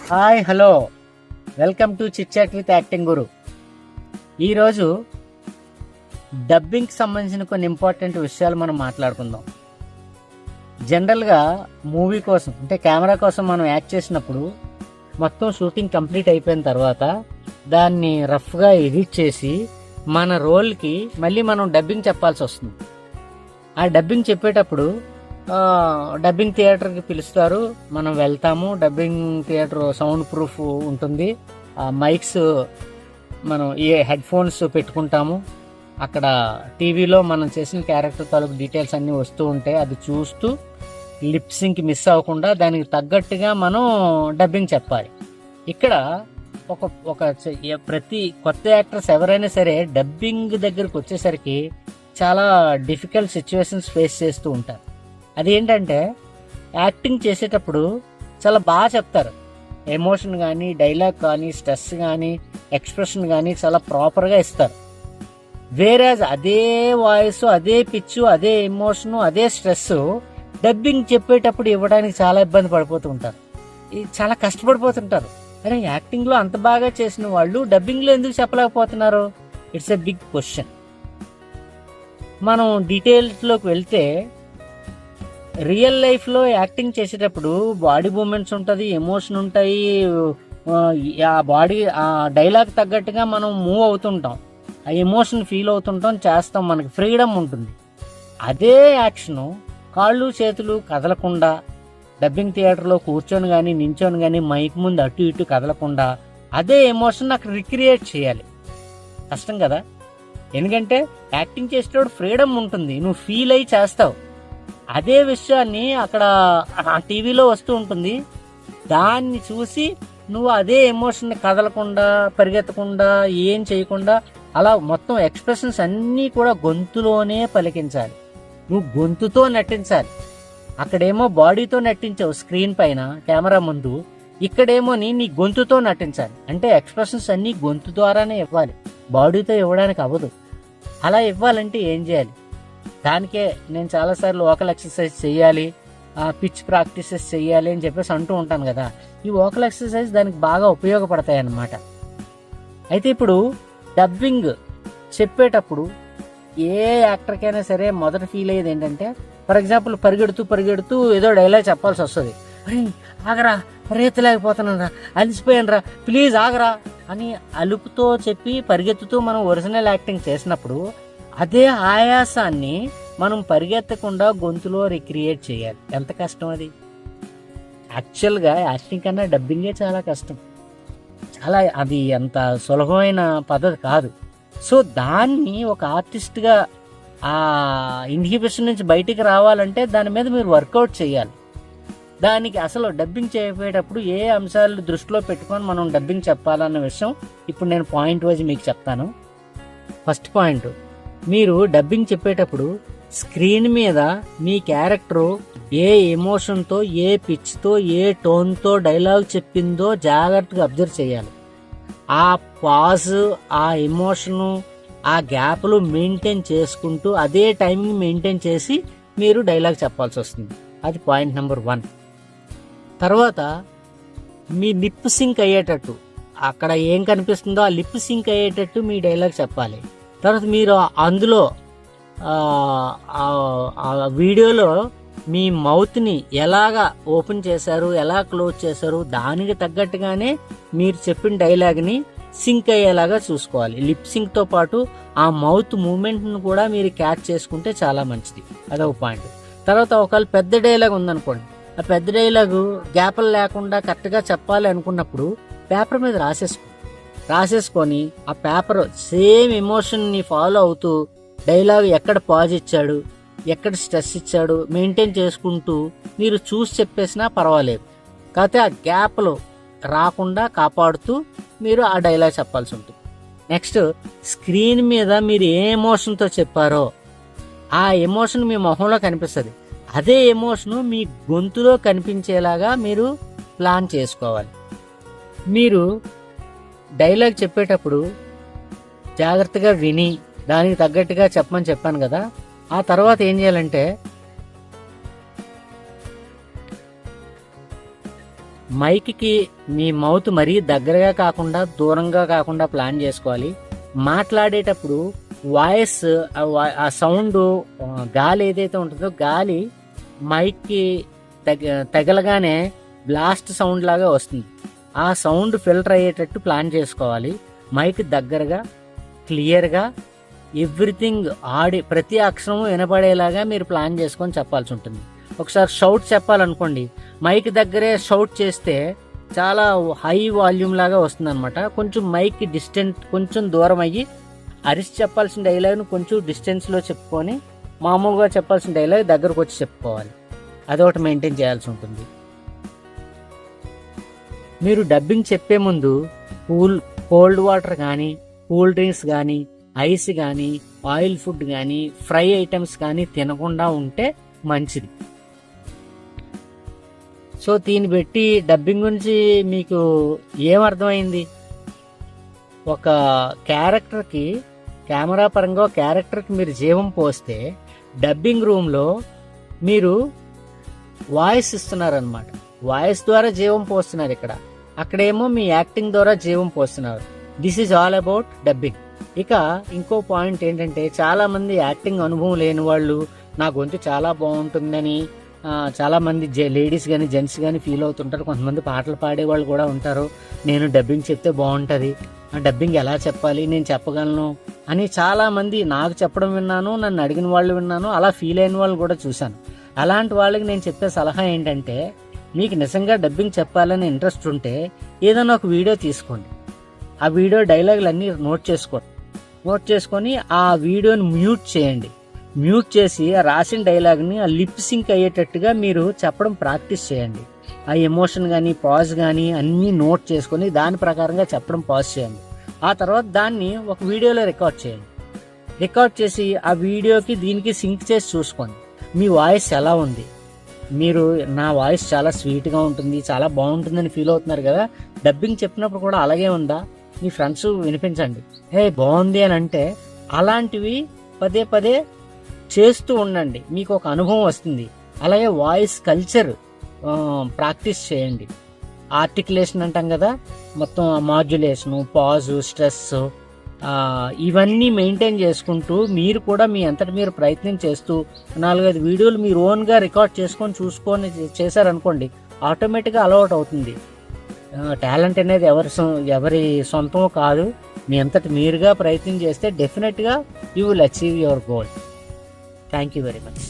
Hi hello welcome to chit chat with acting guru. ఈరోజు డబ్బింగ్కి సంబంధించిన కొన్ని ఇంపార్టెంట్ విషయాలు మనం మాట్లాడుకుందాం. జనరల్గా మూవీ కోసం అంటే కెమెరా కోసం మనం యాక్ట్ చేసినప్పుడు మొత్తం షూటింగ్ కంప్లీట్ అయిపోయిన తర్వాత దాన్ని రఫ్గా ఎడిట్ చేసి మన రోల్కి మళ్ళీ మనం డబ్బింగ్ చెప్పాల్సి వస్తుంది. ఆ డబ్బింగ్ చెప్పేటప్పుడు డబ్బింగ్ థియేటర్కి పిలుస్తారు, మనం వెళ్తాము. డబ్బింగ్ థియేటర్ సౌండ్ ప్రూఫ్ ఉంటుంది, మైక్స్ మనం హెడ్ ఫోన్స్ పెట్టుకుంటాము. అక్కడ టీవీలో మనం చేసిన క్యారెక్టర్ తాలూకు డీటెయిల్స్ అన్నీ వస్తూ ఉంటాయి. అది చూస్తూ లిప్ సింక్ మిస్ అవ్వకుండా దానికి తగ్గట్టుగా మనం డబ్బింగ్ చెప్పాలి. ఇక్కడ ప్రతి కొత్త యాక్టర్స్ ఎవరైనా సరే డబ్బింగ్ దగ్గరికి వచ్చేసరికి చాలా డిఫికల్ట్ సిచ్యువేషన్స్ ఫేస్ చేస్తూ ఉంటారు. అదేంటంటే యాక్టింగ్ చేసేటప్పుడు చాలా బాగా చెప్తారు, ఎమోషన్ కానీ డైలాగ్ కానీ స్ట్రెస్ కానీ ఎక్స్ప్రెషన్ కానీ చాలా ప్రాపర్గా ఇస్తారు. వేరేజ్ అదే వాయిస్, అదే పిచ్, అదే ఎమోషను, అదే స్ట్రెస్ డబ్బింగ్ చెప్పేటప్పుడు ఇవ్వడానికి చాలా ఇబ్బంది పడిపోతూ ఉంటారు, చాలా కష్టపడిపోతుంటారు. అరే యాక్టింగ్లో అంత బాగా చేసిన వాళ్ళు డబ్బింగ్లో ఎందుకు చెప్పలేకపోతున్నారు? It's a big question. మనం డీటెయిల్స్లోకి వెళ్తే రియల్ లైఫ్లో యాక్టింగ్ చేసేటప్పుడు బాడీ మూమెంట్స్ ఉంటుంది, ఎమోషన్ ఉంటాయి, ఆ బాడీ ఆ డైలాగ్ తగ్గట్టుగా మనం మూవ్ అవుతుంటాం, ఆ ఎమోషన్ ఫీల్ అవుతుంటాం, చేస్తాం, మనకి ఫ్రీడమ్ ఉంటుంది. అదే యాక్షను కాళ్ళు చేతులు కదలకుండా డబ్బింగ్ థియేటర్లో కూర్చొని కానీ నించొని కానీ మైక్ ముందు అటు ఇటు కదలకుండా అదే ఎమోషన్ అక్కడ రిక్రియేట్ చేయాలి. కష్టం కదా, ఎందుకంటే యాక్టింగ్ చేసేటప్పుడు ఫ్రీడమ్ ఉంటుంది, నువ్వు ఫీల్ అయ్యి చేస్తావు. అదే విషయాన్ని అక్కడ టీవీలో వస్తూ ఉంటుంది, దాన్ని చూసి నువ్వు అదే ఎమోషన్ కదలకుండా పరిగెత్తకుండా ఏం చేయకుండా అలా మొత్తం ఎక్స్ప్రెషన్స్ అన్నీ కూడా గొంతులోనే పలికించాలి. నువ్వు గొంతుతో నటించాలి. అక్కడేమో బాడీతో నటించావు స్క్రీన్ పైన కెమెరా ముందు, ఇక్కడేమో నీ గొంతుతో నటించాలి. అంటే ఎక్స్ప్రెషన్స్ అన్నీ గొంతు ద్వారానే ఇవ్వాలి, బాడీతో ఇవ్వడానికి అవ్వదు. అలా ఇవ్వాలంటే ఏం చేయాలి? దానికే నేను చాలాసార్లు వోకల్ ఎక్సర్సైజ్ చేయాలి, పిచ్ ప్రాక్టీసెస్ చేయాలి అని చెప్పేసి అంటూ ఉంటాను కదా. ఈ వోకల్ ఎక్సర్సైజ్ దానికి బాగా ఉపయోగపడతాయి అన్నమాట. అయితే ఇప్పుడు డబ్బింగ్ చెప్పేటప్పుడు ఏ యాక్టర్కైనా సరే మొదట ఫీల్ అయ్యేది ఏంటంటే, ఫర్ ఎగ్జాంపుల్ పరిగెడుతూ ఏదో డైలాగ్ చెప్పాల్సి వస్తుంది. అరే ఆగరా, పరిగెత్తలేకపోతున్నాను రా, అలసిపోయాను రా, ప్లీజ్ ఆగరా అని అలుపుతో చెప్పి పరిగెత్తుతూ మనం ఒరిజినల్ యాక్టింగ్ చేసినప్పుడు అదే ఆయాసాన్ని మనం పరిగెత్తకుండా గొంతులో రిక్రియేట్ చేయాలి. ఎంత కష్టం అది! యాక్చువల్గా యాక్టింగ్ కన్నా డబ్బింగే చాలా కష్టం, చాలా అది అంత సులభమైన పద్ధతి కాదు. సో దాన్ని ఒక ఆర్టిస్ట్గా ఆ ఇన్హిబిషన్ నుంచి బయటికి రావాలంటే దాని మీద మీరు వర్కౌట్ చేయాలి. దానికి అసలు డబ్బింగ్ చేయబోయేటప్పుడు ఏ అంశాలు దృష్టిలో పెట్టుకొని మనం డబ్బింగ్ చెప్పాలన్న విషయం ఇప్పుడు నేను పాయింట్ వైజ్ మీకు చెప్తాను. ఫస్ట్ పాయింట్, మీరు డబ్బింగ్ చెప్పేటప్పుడు స్క్రీన్ మీద మీ క్యారెక్టరు ఏ ఎమోషన్తో, ఏ పిచ్తో, ఏ టోన్తో డైలాగ్ చెప్పిందో జాగ్రత్తగా అబ్జర్వ్ చేయాలి. ఆ పాజ్, ఆ ఎమోషను, ఆ గ్యాప్లు మెయింటైన్ చేసుకుంటూ అదే టైమింగ్ మెయింటైన్ చేసి మీరు డైలాగ్ చెప్పాల్సి వస్తుంది. అది పాయింట్ నెంబర్ 1. తర్వాత మీ లిప్ సింక్ అయ్యేటట్టు, అక్కడ ఏం కనిపిస్తుందో ఆ లిప్ సింక్ అయ్యేటట్టు మీ డైలాగ్ చెప్పాలి. తర్వాత మీరు అందులో వీడియోలో మీ మౌత్ని ఎలాగా ఓపెన్ చేశారు, ఎలా క్లోజ్ చేశారు, దానికి తగ్గట్టుగానే మీరు చెప్పిన డైలాగ్ని సింక్ అయ్యేలాగా చూసుకోవాలి. లిప్ సింక్తో పాటు ఆ మౌత్ మూమెంట్ను కూడా మీరు క్యాచ్ చేసుకుంటే చాలా మంచిది. అదొక పాయింట్. తర్వాత ఒకవేళ పెద్ద డైలాగ్ ఉందనుకోండి, ఆ పెద్ద డైలాగు గ్యాప్లు లేకుండా కరెక్ట్గా చెప్పాలి అనుకున్నప్పుడు పేపర్ మీద రాసేసుకొని ఆ పేపర్ సేమ్ ఎమోషన్ని ఫాలో అవుతూ డైలాగ్ ఎక్కడ పాజ్ ఇచ్చాడు, ఎక్కడ స్ట్రెస్ ఇచ్చాడు మెయింటైన్ చేసుకుంటూ మీరు చూసి చెప్పేసినా పర్వాలేదు. కాకపోతే ఆ గ్యాప్లు రాకుండా కాపాడుతూ మీరు ఆ డైలాగ్ చెప్పాల్సి ఉంటుంది. నెక్స్ట్, స్క్రీన్ మీద మీరు ఏ ఎమోషన్తో చెప్పారో ఆ ఎమోషన్ మీ మొహంలో కనిపిస్తుంది. అదే ఎమోషను మీ గొంతులో కనిపించేలాగా మీరు ప్లాన్ చేసుకోవాలి. మీరు డైలాగ్ చెప్పేటప్పుడు జాగ్రత్తగా విని దానికి తగ్గట్టుగా చెప్పమని చెప్పాను కదా. ఆ తర్వాత ఏం చేయాలంటే మైక్కి మీ మౌత్ మరీ దగ్గరగా కాకుండా దూరంగా కాకుండా ప్లాన్ చేసుకోవాలి. మాట్లాడేటప్పుడు వాయిస్ ఆ సౌండ్ గాలి ఏదైతే ఉంటుందో గాలి మైక్కి తగలగానే బ్లాస్ట్ సౌండ్ లాగా వస్తుంది. ఆ సౌండ్ ఫిల్టర్ అయ్యేటట్టు ప్లాన్ చేసుకోవాలి. మైక్ దగ్గరగా క్లియర్గా ఎవ్రీథింగ్ ప్రతి అక్షరం వినపడేలాగా మీరు ప్లాన్ చేసుకొని చెప్పాల్సి ఉంటుంది. ఒకసారి షౌట్ చెప్పాలనుకోండి, మైక్ దగ్గరే షౌట్ చేస్తే చాలా హై వాల్యూమ్ లాగా వస్తుంది అనమాట. కొంచెం మైక్ డిస్టెన్స్ కొంచెం దూరం అయ్యి అరిసి చెప్పాల్సిన డైలాగ్ను కొంచెం డిస్టెన్స్లో చెప్పుకొని మామూలుగా చెప్పాల్సిన డైలాగ్ దగ్గరకు వచ్చి చెప్పుకోవాలి. అదొకటి మెయింటైన్ చేయాల్సి ఉంటుంది. మీరు డబ్బింగ్ చెప్పే ముందు కోల్డ్ వాటర్ కానీ, కూల్ డ్రింక్స్ కానీ, ఐస్ కానీ, ఆయిల్ ఫుడ్ కానీ, ఫ్రై ఐటమ్స్ కానీ తినకుండా ఉంటే మంచిది. సో దీన్ని బట్టి డబ్బింగ్ గురించి మీకు ఏమర్థమైంది? ఒక క్యారెక్టర్కి కెమెరా పరంగా క్యారెక్టర్కి మీరు జీవం పోస్తే డబ్బింగ్ రూమ్లో మీరు వాయిస్ ఇస్తున్నారనమాట. వాయిస్ ద్వారా జీవం పోస్తున్నారు. అక్కడేమో మీ యాక్టింగ్ ద్వారా జీవం పోస్తున్నారు. This is all about dubbing. ఇక ఇంకో పాయింట్ ఏంటంటే, చాలామంది యాక్టింగ్ అనుభవం లేని వాళ్ళు నా గొంతు చాలా బాగుంటుందని చాలామంది లేడీస్ కానీ జెంట్స్ కానీ ఫీల్ అవుతుంటారు. కొంతమంది పాటలు పాడేవాళ్ళు కూడా ఉంటారు. నేను డబ్బింగ్ చెప్తే బాగుంటుంది, డబ్బింగ్ ఎలా చెప్పాలి, నేను చెప్పగలను అని చాలామంది నాకు చెప్పడం విన్నాను, నన్ను అడిగిన వాళ్ళు విన్నాను, అలా ఫీల్ అయిన వాళ్ళు కూడా చూశాను. అలాంటి వాళ్ళకి నేను చెప్పే సలహా ఏంటంటే, మీకు నిజంగా డబ్బింగ్ చెప్పాలని ఇంట్రెస్ట్ ఉంటే ఏదైనా ఒక వీడియో తీసుకోండి. ఆ వీడియో డైలాగులు అన్నీ నోట్ చేసుకొని ఆ వీడియోని మ్యూట్ చేయండి. మ్యూట్ చేసి ఆ రాసిన డైలాగ్ని ఆ లిప్ సింక్ అయ్యేటట్టుగా మీరు చెప్పడం ప్రాక్టీస్ చేయండి. ఆ ఎమోషన్ కానీ పాజ్ కానీ అన్నీ నోట్ చేసుకొని దాని ప్రకారంగా చెప్పడం పాజ్ చేయండి. ఆ తర్వాత దాన్ని ఒక వీడియోలో రికార్డ్ చేయండి. రికార్డ్ చేసి ఆ వీడియోకి దీనికి సింక్ చేసి చూసుకోండి మీ వాయిస్ ఎలా ఉంది. మీరు నా వాయిస్ చాలా స్వీట్గా ఉంటుంది, చాలా బాగుంటుందని ఫీల్ అవుతున్నారు కదా, డబ్బింగ్ చెప్పినప్పుడు కూడా అలాగే ఉందా, మీ ఫ్రెండ్స్ వినిపించండి, బాగుంది అని అంటే అలాంటివి పదే పదే చేస్తూ ఉండండి. మీకు ఒక అనుభవం వస్తుంది. అలాగే వాయిస్ కల్చర్ ప్రాక్టీస్ చేయండి. ఆర్టికులేషన్ అంటాం కదా, మొత్తం మాడ్యులేషను, పాజు, స్ట్రెస్ ఇవన్నీ మెయింటైన్ చేసుకుంటూ మీరు కూడా మీ అంతటి మీరు ప్రయత్నం చేస్తూ 4-5 వీడియోలు మీరు ఓన్గా రికార్డ్ చూసుకొని చేశారనుకోండి, ఆటోమేటిక్గా అలవాటు అవుతుంది. టాలెంట్ అనేది ఎవరి సొంతం కాదు. మీ అంతటి మీరుగా ప్రయత్నం చేస్తే డెఫినెట్గా you will achieve your goal. Thank you very much.